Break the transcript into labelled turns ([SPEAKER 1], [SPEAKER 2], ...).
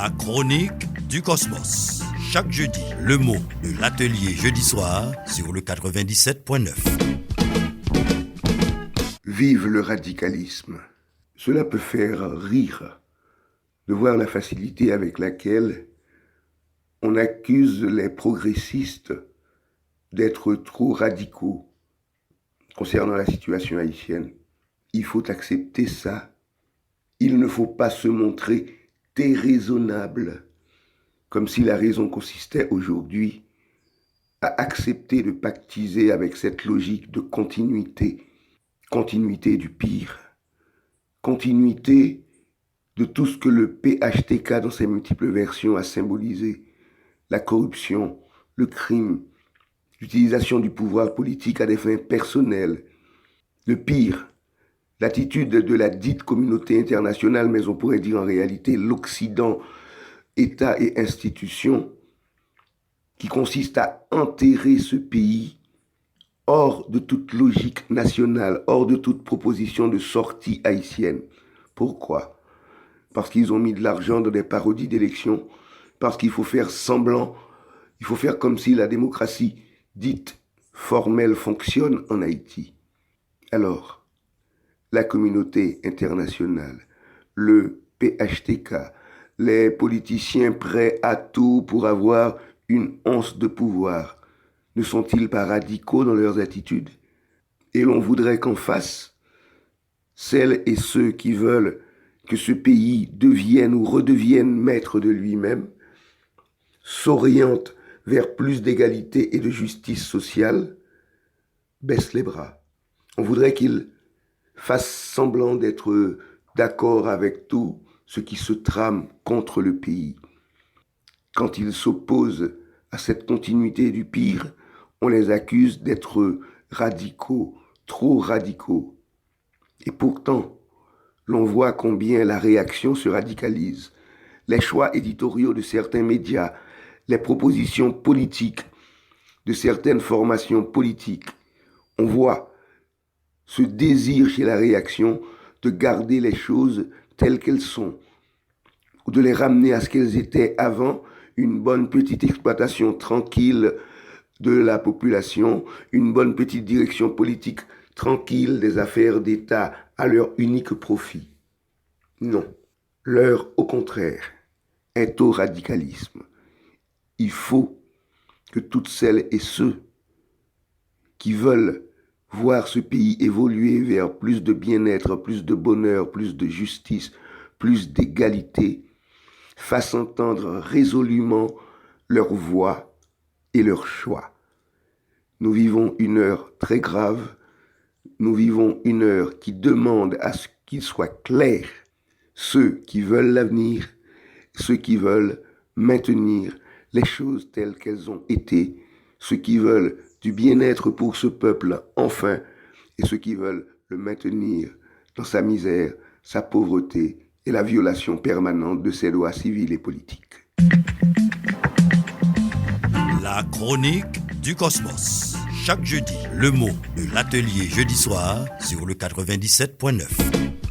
[SPEAKER 1] La chronique du cosmos. Chaque jeudi, le mot de l'atelier jeudi soir sur le 97.9.
[SPEAKER 2] Vive le radicalisme. Cela peut faire rire de voir la facilité avec laquelle on accuse les progressistes d'être trop radicaux concernant la situation haïtienne. Il faut accepter ça. Il ne faut pas se montrer déraisonnable, comme si la raison consistait aujourd'hui à accepter de pactiser avec cette logique de continuité du pire, continuité de tout ce que le PHTK dans ses multiples versions a symbolisé, la corruption, le crime, l'utilisation du pouvoir politique à des fins personnelles, le pire, l'attitude de la dite communauté internationale, mais on pourrait dire en réalité l'Occident, État et institutions, qui consiste à enterrer ce pays hors de toute logique nationale, hors de toute proposition de sortie haïtienne. Pourquoi ? Parce qu'ils ont mis de l'argent dans des parodies d'élections, parce qu'il faut faire semblant, il faut faire comme si la démocratie dite formelle fonctionne en Haïti. Alors, la communauté internationale, le PHTK, les politiciens prêts à tout pour avoir une once de pouvoir, ne sont-ils pas radicaux dans leurs attitudes ? Et l'on voudrait qu'en face, celles et ceux qui veulent que ce pays devienne ou redevienne maître de lui-même, s'orientent vers plus d'égalité et de justice sociale, baissent les bras. On voudrait qu'ils fassent semblant d'être d'accord avec tout ce qui se trame contre le pays. Quand ils s'opposent à cette continuité du pire, on les accuse d'être radicaux, trop radicaux. Et pourtant, l'on voit combien la réaction se radicalise. Les choix éditoriaux de certains médias, les propositions politiques de certaines formations politiques, on voit ce désir chez la réaction de garder les choses telles qu'elles sont, ou de les ramener à ce qu'elles étaient avant, une bonne petite exploitation tranquille de la population, une bonne petite direction politique tranquille des affaires d'État à leur unique profit. Non, l'heure, au contraire, est au radicalisme. Il faut que toutes celles et ceux qui veulent voir ce pays évoluer vers plus de bien-être, plus de bonheur, plus de justice, plus d'égalité, fassent entendre résolument leur voix et leur choix. Nous vivons une heure très grave, nous vivons une heure qui demande à ce qu'il soit clair, ceux qui veulent l'avenir, ceux qui veulent maintenir les choses telles qu'elles ont été, ceux qui veulent du bien-être pour ce peuple, enfin, et ceux qui veulent le maintenir dans sa misère, sa pauvreté et la violation permanente de ses droits civils et politiques.
[SPEAKER 1] La chronique du cosmos. Chaque jeudi, le mot de l'atelier jeudi soir sur le 97.9.